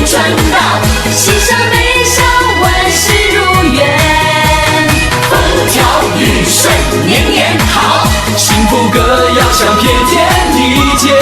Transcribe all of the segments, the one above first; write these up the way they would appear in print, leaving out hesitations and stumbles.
迎春到，喜上眉梢，万事如愿。风调雨顺，年年好，幸福歌谣响遍天地间。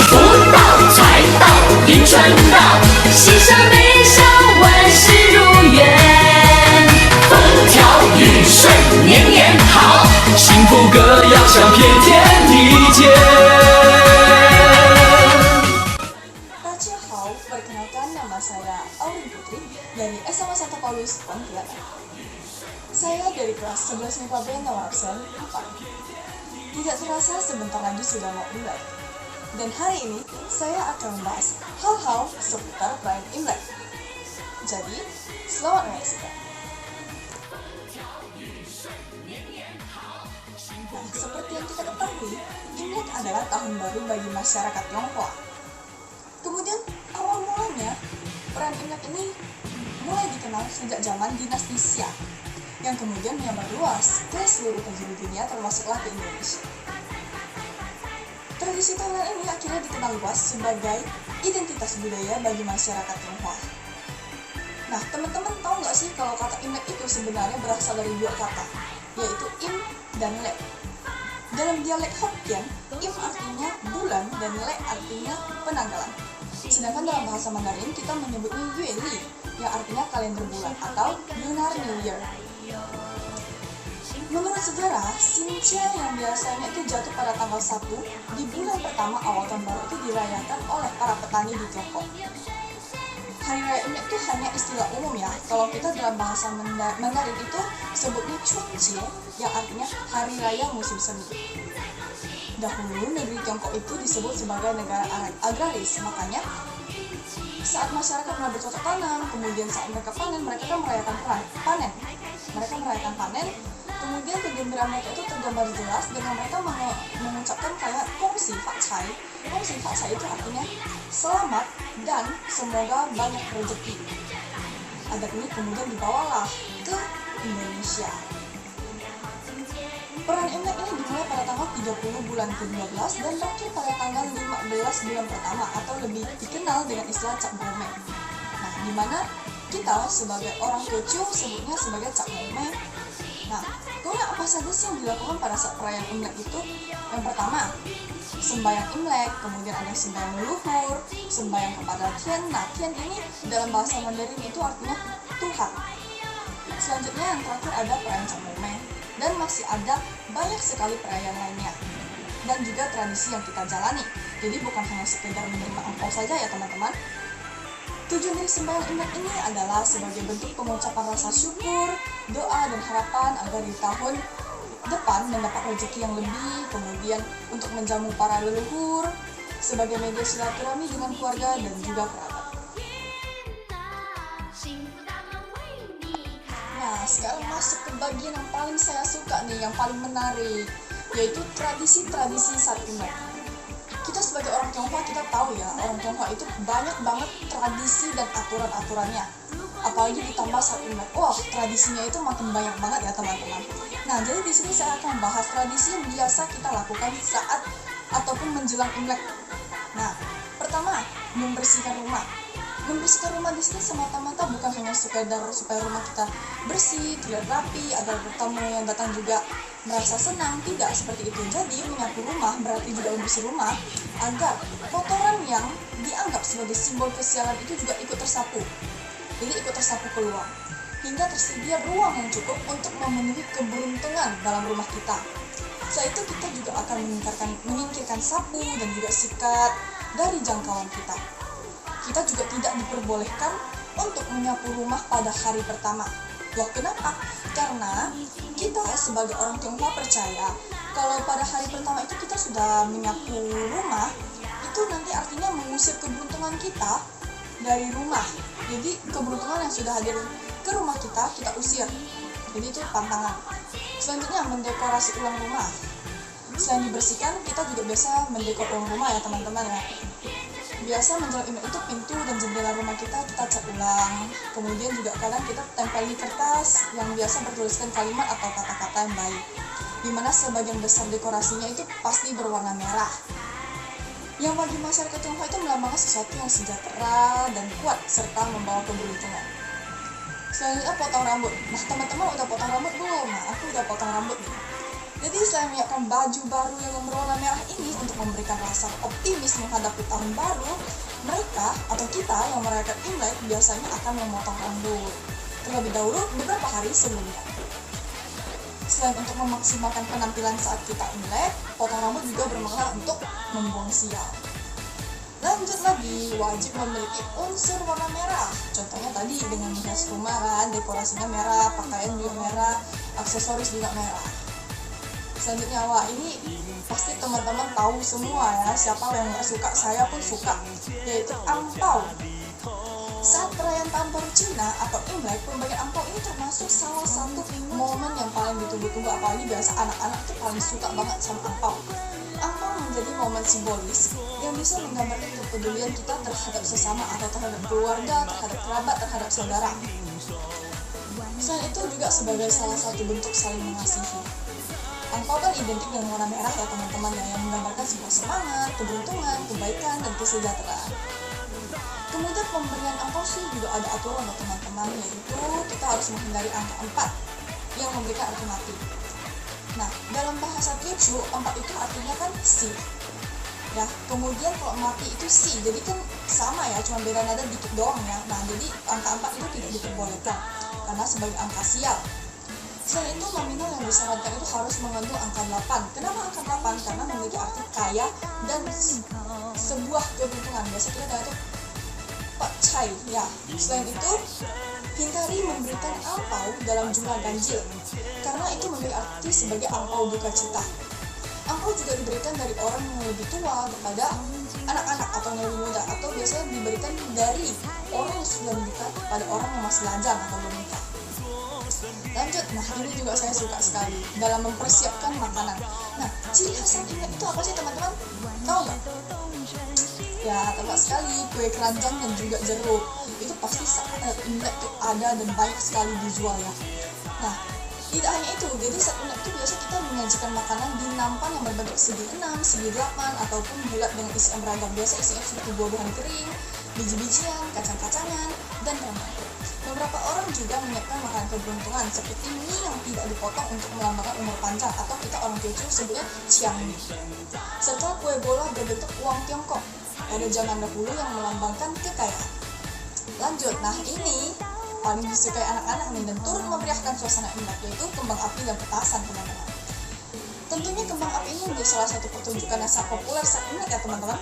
福到财到，迎春到，喜上眉梢，万事如愿。风调雨顺，年年好，幸福歌谣响遍天地间。 Perkenalkan, nama saya Aurin Putri dari SMA Santo Paulus Pontianak. Saya dari kelas 11 MIPA B nomor absen 4. Tidak terasa sebentar lagi sudah mau Imlek. Dan hari ini saya akan membahas hal-hal seputar perayaan Imlek. Jadi, selamat menyaksikan. Nah, seperti yang kita ketahui, Imlek adalah tahun baru bagi masyarakat Tionghoa. Kemudian, awal mulanya, perayaan Imlek ini mulai dikenal sejak zaman dinasti Xia, yang kemudian menyebar luas ke seluruh penjuru dunia termasuklah ke Indonesia. Tradisi tahunan ini akhirnya dikenal luas sebagai identitas budaya bagi masyarakat Tionghoa. Nah, teman-teman tahu nggak sih kalau kata Imlek itu sebenarnya berasal dari dua kata, yaitu Im dan Lek. Dalam dialek Hokkien, Im artinya bulan dan Lek artinya penanggalan. Sedangkan dalam bahasa Mandarin kita menyebutnya Yueli, yang artinya kalender bulan atau Lunar New Year. Menurut sejarah, Xinjie yang biasanya itu jatuh pada tanggal 1 di bulan pertama awal tahun baru itu dirayakan oleh para petani di Tiongkok. Hari raya Imlek itu hanya istilah umum ya. Kalau kita dalam bahasa Mandarin itu sebutnya Chungjie, yang artinya hari raya musim semi. Dahulu negeri Tiongkok itu disebut sebagai negara agraris, makanya saat masyarakat mulai bercocok tanam, kemudian saat mereka panen, mereka kan merayakan panen. Mereka merayakan panen, kemudian kegembiraan mereka itu tergambar jelas dengan mereka mengucapkan kayak Gongxi Facai. Gongxi Facai itu artinya selamat dan semoga banyak rezeki. Adat ini kemudian dibawalah ke Indonesia. Perayaan Imlek ini dimulai pada tanggal 30 bulan ke-12 dan berakhir pada tanggal 15 bulan pertama atau lebih dikenal dengan istilah Cap Bume. Nah, di mana kita sebagai orang Kecil sebutnya sebagai Cap Bume. Nah, kemudian apa saja sih yang dilakukan pada saat perayaan Imlek itu? Yang pertama, sembahyang Imlek, kemudian ada sembahyang leluhur, sembahyang kepada Tian. Nah, Tian ini dalam bahasa Mandarin itu artinya Tuhan. Selanjutnya yang terakhir ada perayaan Cap Bume. Dan masih ada banyak sekali perayaan lainnya dan juga tradisi yang kita jalani. Jadi bukan hanya sekedar menerima angpau saja ya teman-teman. Tujuan dari sembahyang Imlek ini adalah sebagai bentuk pengucapan rasa syukur, doa dan harapan agar di tahun depan mendapat rezeki yang lebih, kemudian untuk menjamu para leluhur sebagai media silaturahmi dengan keluarga dan juga kerabat. Nah, sekarang masuk ke bagian yang paling saya suka nih, yang paling menarik, yaitu tradisi-tradisi saat Imlek. Kita sebagai orang Tionghoa, kita tahu ya, orang Tionghoa itu banyak banget tradisi dan aturan-aturannya. Apalagi ditambah saat Imlek. Wah, tradisinya itu makin banyak banget ya teman-teman. Nah, jadi di sini saya akan bahas tradisi yang biasa kita lakukan saat ataupun menjelang Imlek. Nah, pertama, membersihkan rumah. Membersihkan rumah di sini semata-mata bukan hanya sekedar supaya rumah kita bersih, terlihat rapi, agar tamu yang datang juga merasa senang. Tidak seperti itu. Jadi menyapu rumah berarti juga membersih rumah agar kotoran yang dianggap sebagai simbol kesialan itu juga ikut tersapu. Jadi ikut tersapu keluar hingga tersedia ruang yang cukup untuk memenuhi keberuntungan dalam rumah kita. Setelah itu kita juga akan menyingkirkan sapu dan juga sikat dari jangkauan kita. Kita juga tidak diperbolehkan untuk menyapu rumah pada hari pertama. Loh, kenapa? Karena kita sebagai orang Tionghoa percaya kalau pada hari pertama itu kita sudah menyapu rumah, itu nanti artinya mengusir keberuntungan kita dari rumah. Jadi keberuntungan yang sudah hadir ke rumah kita usir. Jadi itu pantangan. Selanjutnya mendekorasi ulang rumah. Selain dibersihkan, kita juga biasa mendekor ulang rumah ya teman-teman ya. Biasa menjelang Imlek itu pintu dan jendela rumah kita cat ulang. Kemudian juga kadang kita tempeli kertas yang biasa bertuliskan kalimat atau kata-kata yang baik, dimana sebagian besar dekorasinya itu pasti berwarna merah. yang bagi masyarakat Tionghoa itu melambangkan sesuatu yang sejahtera dan kuat serta membawa keberuntungan. Selanjutnya potong rambut. Nah teman-teman udah potong rambut belum? Nah aku udah potong rambut nih. Jadi selain menyiapkan baju baru yang berwarna merah ini untuk memberikan rasa optimis menghadapi tahun baru, mereka atau kita yang merayakan Imlek biasanya akan memotong rambut terlebih dahulu beberapa hari sebelumnya. Selain untuk memaksimalkan penampilan saat kita Imlek, potong rambut juga bermakna untuk membuang sial. Lanjut lagi, wajib memiliki unsur warna merah. Contohnya tadi dengan menghias rumah kan, dekorasinya merah, pakaian juga merah, aksesoris juga merah. Selanjutnya, wah ini pasti teman-teman tahu semua ya, siapa yang gak suka, saya pun suka, yaitu angpau. Saat perayaan tahun baru Cina atau Imlek, pembagian angpau ini termasuk salah satu momen yang paling ditunggu-tunggu, apalagi biasa anak-anak tuh paling suka banget sama angpau. Angpau menjadi momen simbolis yang bisa menggambarkan kepedulian kita terhadap sesama atau terhadap keluarga, terhadap kerabat, terhadap saudara. Selain itu juga sebagai salah satu bentuk saling mengasihi. Angpau kan identik dengan warna merah ya teman-teman ya, yang menggambarkan sebuah semangat, keberuntungan, kebaikan, dan kesejahteraan. Kemudian pemberian angpau sih juga ada aturan loh teman-teman, yaitu kita harus menghindari angka 4 yang memberikan arti mati. Nah, dalam bahasa Teochew, 4 itu artinya kan si. Ya, kemudian kalau mati itu si, jadi kan sama ya, cuma beda nada dikit doang ya. Nah, jadi angka 4 itu tidak diperbolehkan karena sebagai angka sial. Selain itu, nominal yang disarankan itu harus mengandung angka 8. Kenapa angka 8? Karena memiliki arti kaya dan sebuah keberuntungan. Biasa kita tahu itu Pak Cai ya. Selain itu, hindari memberikan angpau dalam jumlah ganjil karena itu memiliki arti sebagai angpau duka cita. Angpau juga diberikan dari orang yang lebih tua kepada anak-anak atau yang lebih muda, atau biasanya diberikan dari orang yang sudah menikah kepada orang yang masih lajang atau belum nikah. Lanjut, nah ini juga saya suka sekali dalam mempersiapkan makanan. Nah, ciri khas Imlek itu apa sih teman-teman? Tahu nggak? Ya, tepat sekali, kue keranjang dan juga jeruk. Itu pasti saat Imlek itu ada dan banyak sekali dijual ya. Nah, tidak hanya itu, jadi saat Imlek itu biasa kita menyajikan makanan di nampan yang berbentuk segi 6, segi 8, ataupun bulat dengan isian beragam. Biasa isinya seperti buah-buahan kering, biji-bijian, kacang-kacangan, dan rendang. Beberapa orang juga menyiapkan makanan keberuntungan seperti mie yang tidak dipotong untuk melambangkan umur panjang, atau kita orang Teochew sebutnya ciang mie, serta kue bola berbentuk uang Tiongkok pada zaman dahulu yang melambangkan kekayaan. Lanjut, nah ini paling disukai anak-anak nih dan turut memeriahkan suasana Imlek, yaitu kembang api dan petasan teman-teman. Tentunya kembang api ini menjadi salah satu pertunjukan yang sangat populer saat Imlek ya teman-teman,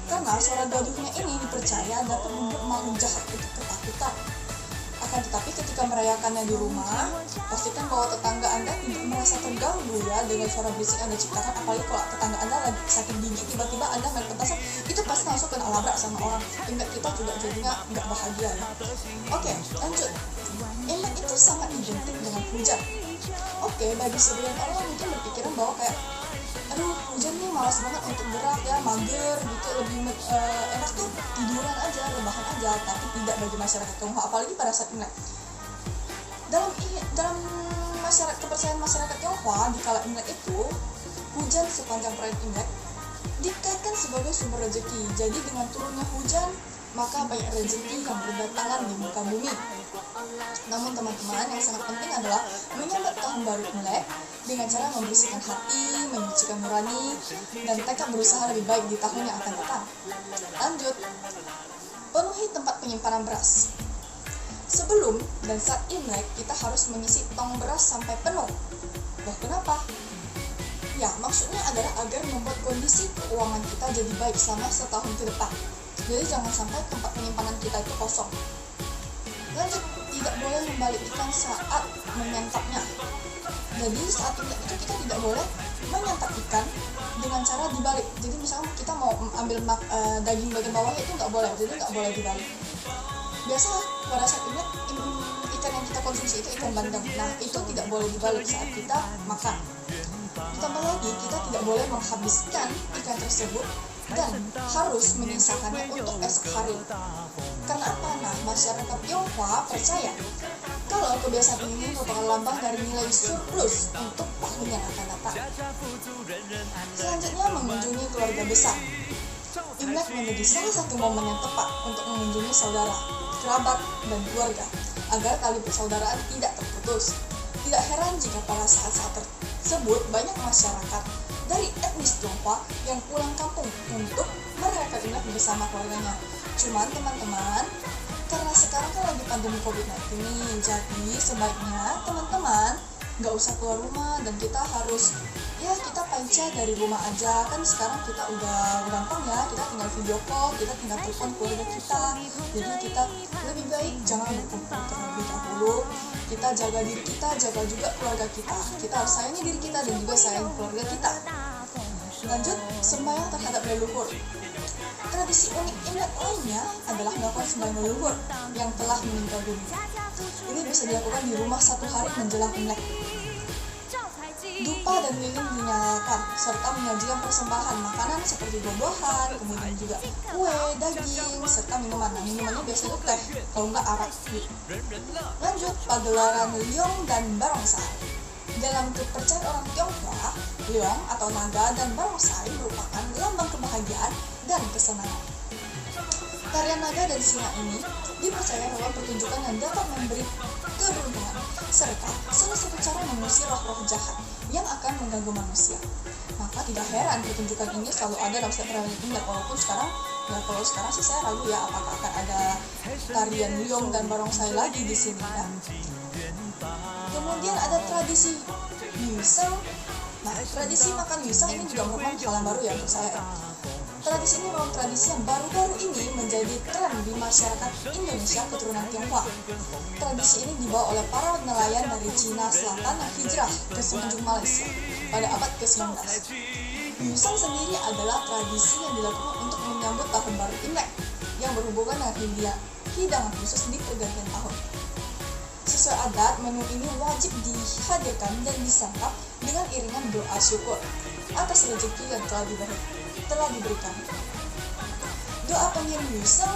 karena suara daduhnya ini dipercaya dapat membuat makhluk jahat itu ketakutan. Akan tetapi ketika merayakannya di rumah, pastikan bahwa tetangga Anda tidak merasa terganggu ya dengan suara berisik Anda ciptakan. Apalagi kalau tetangga Anda lagi sakit gigi, tiba-tiba Anda main petasan, itu pasti langsung kena labrak sama orang. Imlek kita juga jadinya nggak bahagia ya. Oke, lanjut. Imlek itu sangat identik dengan hujan. Oke, bagi sebagian orang mungkin berpikiran bahwa kayak aduh hujan nih malas banget untuk gerak ya, mager gitu, lebih enak tuh tiduran aja, rebahan aja. Tapi tidak bagi masyarakat Tionghoa, apalagi pada saat Imlek. Dalam masyarakat, kepercayaan masyarakat Tionghoa di kala Imlek itu, hujan sepanjang perayaan Imlek dikaitkan sebagai sumber rezeki. Jadi dengan turunnya hujan, maka banyak rezeki yang berdatangan di muka bumi. Namun teman-teman, yang sangat penting adalah menyambut tahun baru Imlek dengan cara membersihkan hati, menyucikan nurani, dan tekad berusaha lebih baik di tahun yang akan datang. Lanjut, penuhi tempat penyimpanan beras. Sebelum dan saat Imlek, kita harus mengisi tong beras sampai penuh. Loh, kenapa? Ya, maksudnya adalah agar membuat kondisi keuangan kita jadi baik selama setahun ke depan. Jadi jangan sampai tempat penyimpanan kita itu kosong. Lanjut, tidak boleh membalik ikan saat menyantapnya. Jadi saat Imlek itu kita tidak boleh menyantap ikan dengan cara dibalik. Jadi misalnya kita mau ambil daging bagian bawahnya itu nggak boleh, jadi nggak boleh dibalik. Biasa pada saat Imlek ikan yang kita konsumsi itu ikan bandeng. Nah itu tidak boleh dibalik saat kita makan. Ditambah lagi kita tidak boleh menghabiskan ikan tersebut dan harus menyisakannya untuk esok hari. Karena apa? Nah, masyarakat Tionghoa percaya kalau kebiasaan ini merupakan lambang dari nilai surplus untuk tahun yang akan datang. Selanjutnya, mengunjungi keluarga besar. Imlek menjadi salah satu momen yang tepat untuk mengunjungi saudara, kerabat, dan keluarga agar tali persaudaraan tidak terputus. Tidak heran jika pada saat-saat tersebut banyak masyarakat dari etnis Tionghoa yang pulang kampung untuk merayakan Imlek bersama keluarganya. Cuman teman-teman, karena sekarang kan lagi pandemi COVID-19 nih, jadi sebaiknya teman-teman nggak usah keluar rumah dan kita harus kita panca dari rumah aja. Kan sekarang kita udah gampang ya, kita tinggal video call, kita tinggal telepon keluarga kita. Jadi kita lebih baik jangan berkumpul terlebih dahulu. Kita jaga diri kita, jaga juga keluarga kita. Kita harus sayangi diri kita dan juga sayangi keluarga kita. Lanjut, sembahyang terhadap leluhur. Tradisi unik Imlek lainnya adalah melakukan sembahyang leluhur yang telah meninggal dunia. Ini bisa dilakukan di rumah 1 hari menjelang Imlek. Dupa dan lilin dinyalakan, serta menyajikan persembahan makanan seperti buah-buahan, kemudian juga kue, daging, serta minuman. Nah, minumannya biasanya teh, kalau enggak arak. Lanjut, pagelaran Leong dan Barongsai. Dalam kepercayaan orang Tionghoa, Leong atau naga dan barongsai merupakan lambang kebahagiaan dan kesenangan. Tarian naga dan singa ini dipercaya bahwa pertunjukan yang dapat memberi keberuntungan, serta salah satu cara mengusir roh-roh jahat yang akan mengganggu manusia. Maka tidak heran pertunjukan ini selalu ada dalam setiap perayaan Imlek. Walaupun sekarang, kalau sekarang sih saya ragu ya apakah akan ada tarian Leong dan barongsai lagi di sini ya. Kemudian ada tradisi Yuisang. Nah, tradisi makan Yuisang ini juga merupakan hal yang baru ya untuk saya. Tradisi ini merupakan tradisi yang baru-baru ini menjadi tren di masyarakat Indonesia keturunan Tionghoa. Tradisi ini dibawa oleh para nelayan dari Cina Selatan yang hijrah ke semenanjung Malaysia pada abad ke-19. Yuisang sendiri adalah tradisi yang dilakukan untuk menyambut tahun baru Imlek yang berhubungan dengan hidangan khusus di pergantian tahun. Sesuai adat, menu ini wajib dihadirkan dan disantap dengan iringan doa syukur atas rezeki yang telah diberikan. Doa panggil Yuisang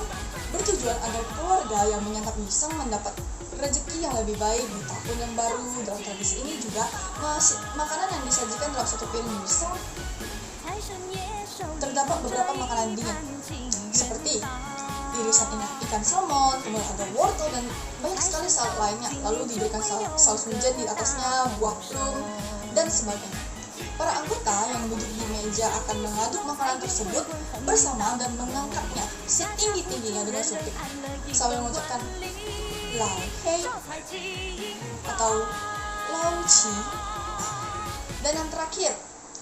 bertujuan agar keluarga yang menyantap Yuisang mendapat rezeki yang lebih baik di tahun yang baru. Dalam tradisi ini juga makanan yang disajikan dalam satu piring Yuisang terdapat beberapa makanan dingin seperti irisan ikan salmon, kemudian ada wortel dan banyak sekali salad lainnya. Lalu diberikan saus hujan di atasnya, buah plum, dan sebagainya. Para anggota yang duduk di meja akan mengaduk makanan tersebut bersama dan mengangkatnya setinggi-tingginya dengan supik sambil mengucapkan Lao Hei atau Lao Qi. Dan yang terakhir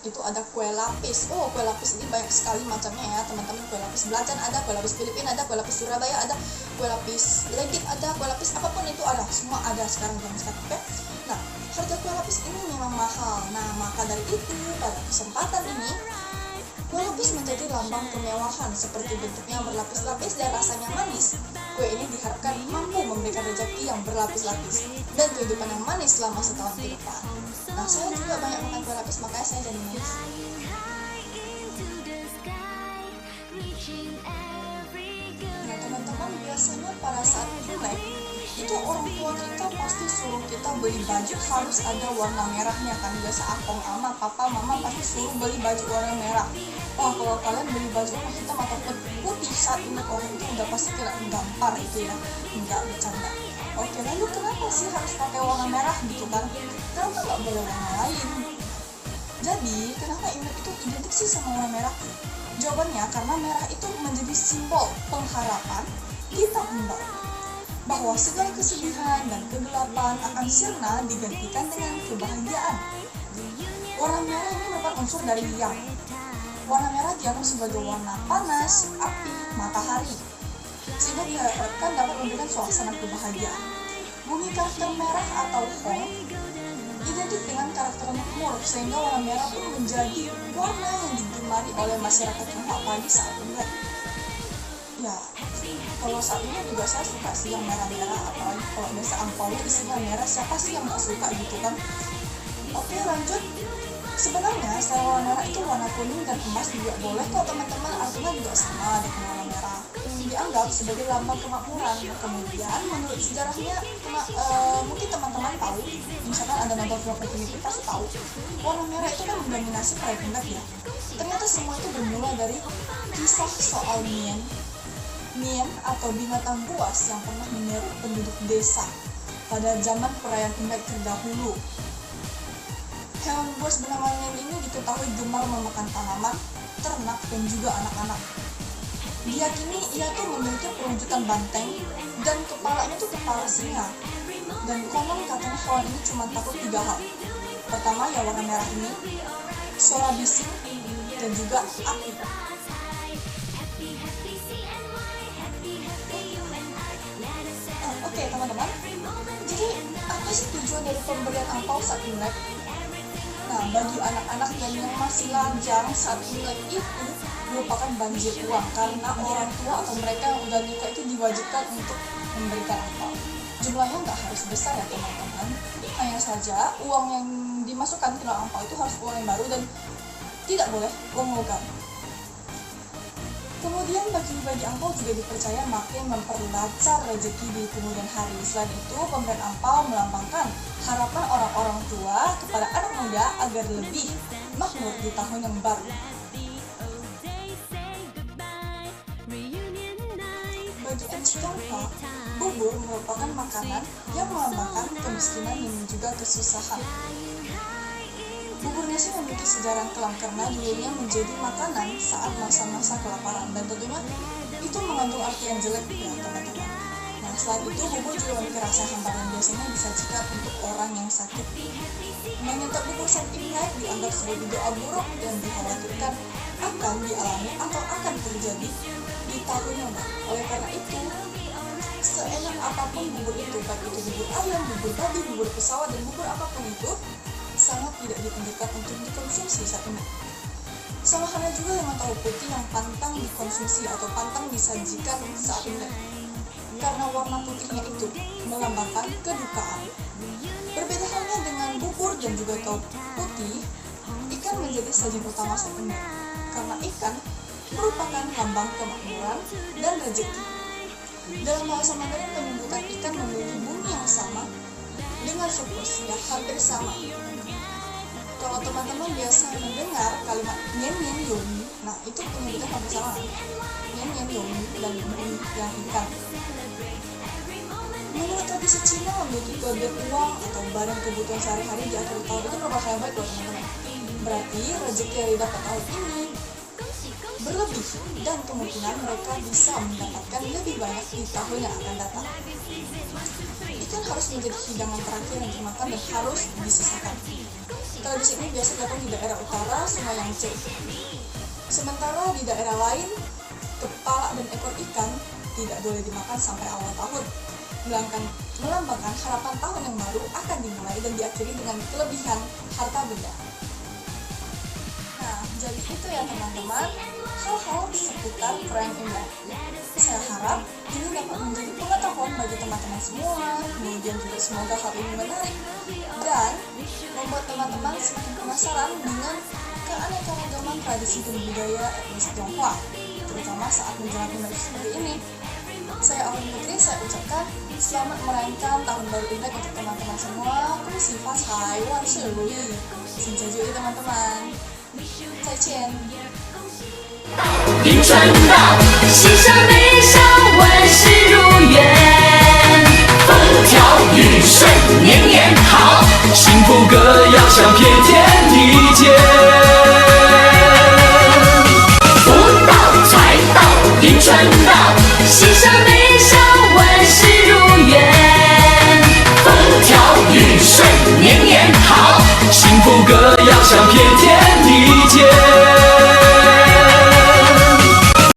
itu ada kue lapis. Kue lapis ini banyak sekali macamnya ya teman-teman. Kue lapis Belacan ada, kue lapis Filipina ada, kue lapis Surabaya ada, kue lapis Legit ada, kue lapis apapun itu ada, semua ada sekarang zaman sekarang. Oke? Nah, harga kue lapis ini memang mahal. Nah, maka dari itu pada kesempatan ini kue lapis menjadi lambang kemewahan seperti bentuknya berlapis-lapis dan rasanya manis. Kue ini diharapkan mampu memberikan rezeki yang berlapis-lapis dan kehidupan yang manis selama setahun ke depan. Nah, saya juga banyak makan kue lapis, makanya saya jadi manis. Nah, teman-teman, biasanya pada saat Imlek itu orang tua kita pasti suruh kita beli baju harus ada warna merahnya kan. Biasa akong, ama, papa, mama pasti suruh beli baju warna merah. Kalau kalian beli baju warna hitam atau putih saat Imlek, orang itu udah pasti kira gampar itu ya, enggak bercanda. Oke, lalu kenapa sih harus pakai warna merah gitu kan? Kenapa nggak boleh warna lain? Jadi, kenapa Imlek itu identik sih sama warna merah? Jawabannya karena merah itu menjadi simbol pengharapan di tahun baru, bahwa segala kesedihan dan kegelapan akan sirna digantikan dengan kebahagiaan. Warna merah ini merupakan unsur dari yang. Warna merah dianggap sebagai warna panas, api, matahari, sehingga diharapkan dapat memberikan suasana kebahagiaan. Bunyi karakter merah atau Hong identik dengan karakter makmur, sehingga warna merah pun menjadi warna yang digemari oleh masyarakat Tionghoa pagi saat Imlek. Ya, kalau saat ini juga saya suka sih yang merah-merah, apalagi kalau biasa angpaunya isinya merah, siapa sih yang nggak suka gitu kan? Oke, lanjut. Sebenarnya selain warna merah itu warna kuning dan emas juga boleh kok teman-teman, artinya juga sama dengan warna merah. Dianggap sebagai lambang kemakmuran. Kemudian menurut sejarahnya, mungkin teman-teman tahu, misalkan ada nonton film itu pasti tahu, warna merah itu kan mendominasi perayaan Imlek ya. Ternyata semua itu bermula dari kisah soal Mien atau binatang buas yang pernah menyerang penduduk desa pada zaman perayaan Imlek terdahulu. Hewan buas bernama Mien ini diketahui gemar memakan tanaman, ternak, dan juga anak-anak. Diyakini ia tuh memiliki perwujudan banteng dan kepalanya tuh kepala singa. Dan konon katanya hewan ini cuma takut 3 hal. Pertama ya warna merah ini, suara bising, dan juga api. Oke teman-teman, jadi apa sih tujuan dari pemberian angpau saat Imlek? Nah, bagi anak-anak dan yang masih lajang saat Imlek itu merupakan banjir uang karena orang tua atau mereka yang udah nikah itu diwajibkan untuk memberikan angpau. Jumlahnya nggak harus besar ya teman-teman, hanya saja uang yang dimasukkan ke dalam angpau itu harus uang yang baru dan tidak boleh uang logam. Kemudian bagi angpau juga dipercaya makin memperlancar rezeki di kemudian hari. Selain itu, pemberian angpau melambangkan harapan orang-orang tua kepada anak muda agar lebih makmur di tahun yang baru. Bagi etnis Tionghoa, bubur merupakan makanan yang melambangkan kemiskinan dan juga kesusahan. Bubur nasi memiliki sejarah kelam karena dulunya menjadi makanan saat masa-masa kelaparan dan tentunya itu mengandung arti yang jelek ya teman-teman. Nah selain itu bubur juga memiliki rasa hambar yang biasanya disajikan untuk orang yang sakit. Menyantap bubur saat Imlek dianggap sebagai doa buruk dan dikhawatirkan akan dialami atau akan terjadi di tahun yang baru. Oleh karena itu, seenak apapun bubur itu, baik itu bubur ayam, bubur babi, bubur pesawat, dan bubur apapun itu, sangat tidak dianjurkan untuk dikonsumsi saat ini. Sama halnya juga dengan tahu putih yang pantang dikonsumsi atau pantang disajikan saat Imlek, karena warna putihnya itu melambangkan kedukaan. Berbeda halnya dengan bubur dan juga tahu putih, ikan menjadi sajian utama saat Imlek, karena ikan merupakan lambang kemakmuran dan rezeki. Dalam bahasa Mandarin penyebutan ikan memiliki bunyi yang sama dengan surplus ya hampir sama. Kalau teman-teman biasa mendengar kalimat nyen nyen yoni, nah itu penyebutan hampir sama. Nyen nyen yoni dan yoni yang ikan. Menurut tradisi Cina, memiliki kelebihan uang atau barang kebutuhan sehari-hari di akhir tahun itu merupakan yang baik loh teman-teman. Berarti rezeki yang didapat tahun ini berlebih dan kemungkinan mereka bisa mendapatkan lebih banyak di tahun yang akan datang. Ikan harus menjadi hidangan terakhir yang dimakan dan harus disisakan. Tradisi ini biasa dilakukan di daerah utara Sungai Yangtze. Sementara di daerah lain, kepala dan ekor ikan tidak boleh dimakan sampai awal tahun. Melambangkan harapan tahun yang baru akan dimulai dan diakhiri dengan kelebihan harta benda. Nah, jadi itu ya teman-teman, hal-hal seputar perayaan Imlek. Saya harap ini dapat menjadi pengetahuan bagi teman-teman semua, kemudian juga semoga hal ini menarik dan membuat teman-teman semakin penasaran dengan keanekaragaman tradisi dan budaya etnis Tionghoa, terutama saat menjelang Imlek seperti ini. Saya Aurel Putri, saya ucapkan selamat merayakan tahun baru Imlek untuk teman-teman semua. Kunci Fasai Wan Shirui, Sinjaju teman-teman. 再见。迎春到，喜上眉梢，万事如愿，风调雨顺，年年好，幸福歌谣响遍天地间。福到财到，迎春到，喜上眉。